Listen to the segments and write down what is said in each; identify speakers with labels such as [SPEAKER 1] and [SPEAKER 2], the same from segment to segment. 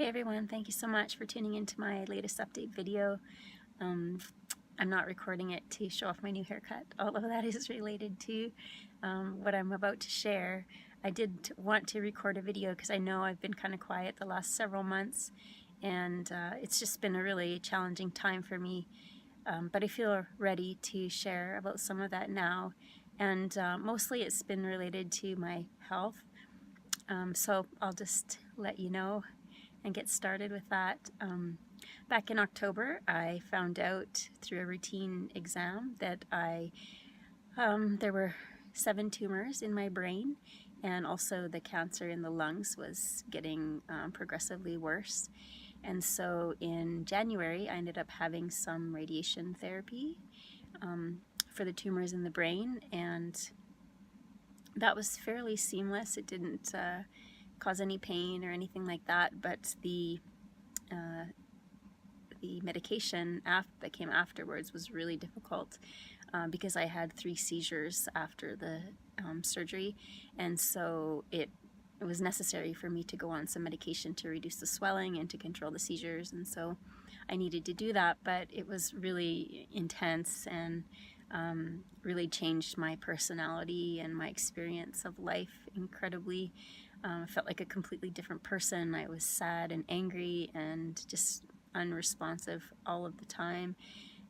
[SPEAKER 1] Hey everyone, thank you so much for tuning into my latest update video. I'm not recording it to show off my new haircut, although that is related to what I'm about to share. I did want to record a video because I know I've been kind of quiet the last several months, and it's just been a really challenging time for me, but I feel ready to share about some of that now, and mostly it's been related to my health, so I'll just let you know and get started with that. Back in October, I found out through a routine exam that there were 7 tumors in my brain, and also the cancer in the lungs was getting progressively worse. And so in January, I ended up having some radiation therapy for the tumors in the brain, and that was fairly seamless. It didn't cause any pain or anything like that, but the medication that came afterwards was really difficult because I had 3 seizures after the surgery, and so it was necessary for me to go on some medication to reduce the swelling and to control the seizures, and so I needed to do that, but it was really intense and really changed my personality and my experience of life incredibly. I felt like a completely different person. I was sad and angry and just unresponsive all of the time,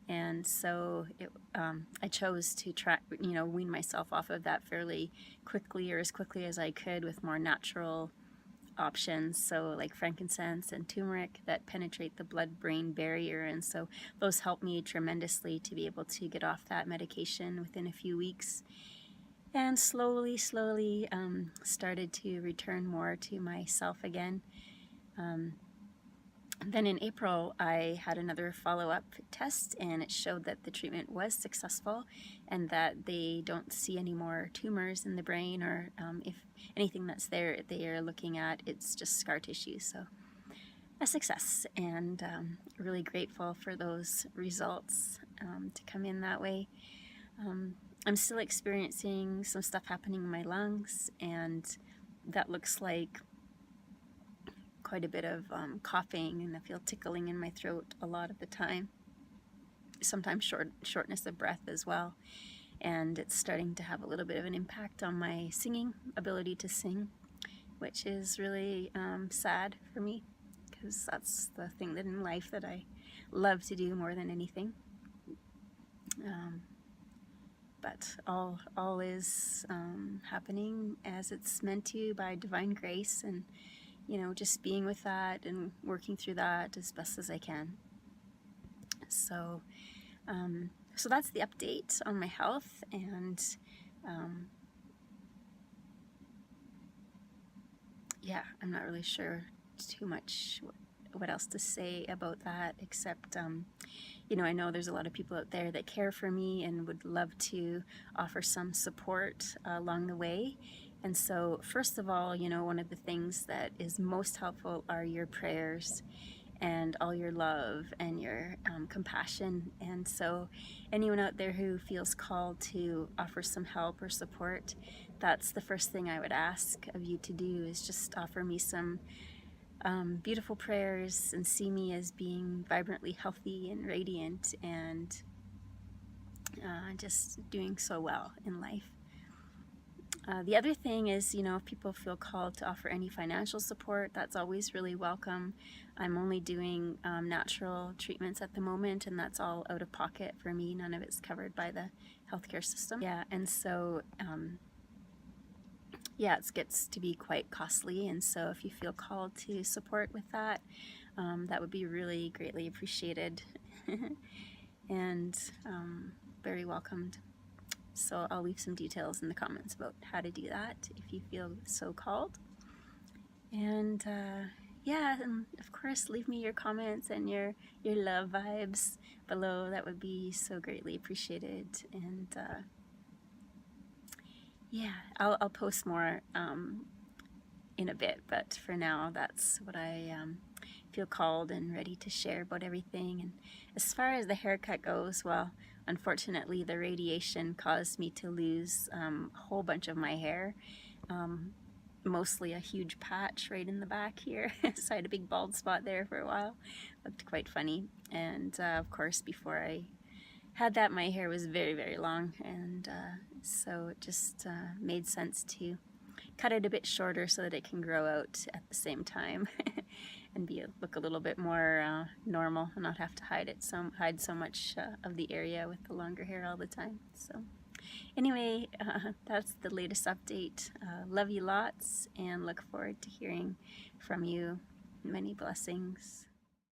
[SPEAKER 1] and so I chose to wean myself off of that fairly quickly, or as quickly as I could, with more natural options, so like frankincense and turmeric that penetrate the blood-brain barrier, and so those helped me tremendously to be able to get off that medication within a few weeks, and slowly started to return more to myself again. Then in April, I had another follow-up test, and it showed that the treatment was successful and that they don't see any more tumors in the brain, or if anything that's there they are looking at, it's just scar tissue. So a success, and really grateful for those results to come in that way. I'm still experiencing some stuff happening in my lungs, and that looks like quite a bit of coughing, and I feel tickling in my throat a lot of the time. Sometimes shortness of breath as well, and it's starting to have a little bit of an impact on my singing ability to sing, which is really sad for me, because that's the thing that in life that I love to do more than anything. But all is happening as it's meant to by divine grace, and just being with that and working through that as best as I can. So so that's the update on my health, and yeah, I'm not really sure too much what else to say about that, except I know there's a lot of people out there that care for me and would love to offer some support along the way. And so first of all, one of the things that is most helpful are your prayers and all your love and your compassion. And so anyone out there who feels called to offer some help or support, that's the first thing I would ask of you to do, is just offer me some beautiful prayers and see me as being vibrantly healthy and radiant, and just doing so well in life. The other thing is, if people feel called to offer any financial support, that's always really welcome. I'm only doing natural treatments at the moment, and that's all out of pocket for me. None of it's covered by the healthcare system. Yeah, and so yeah, it gets to be quite costly, and so if you feel called to support with that, that would be really greatly appreciated and very welcomed. So I'll leave some details in the comments about how to do that if you feel so called. And yeah, and of course leave me your comments and your love vibes below. That would be so greatly appreciated. And yeah, I'll post more in a bit, but for now that's what I feel called and ready to share about everything. And as far as the haircut goes, well, unfortunately the radiation caused me to lose a whole bunch of my hair. mostly a huge patch right in the back here. So I had a big bald spot there for a while. Looked quite funny. And of course, before I had that, my hair was very, very long, and so it just made sense to cut it a bit shorter so that it can grow out at the same time and look a little bit more normal and not have to hide so much of the area with the longer hair all the time. So anyway, that's the latest update. Love you lots and look forward to hearing from you. Many blessings.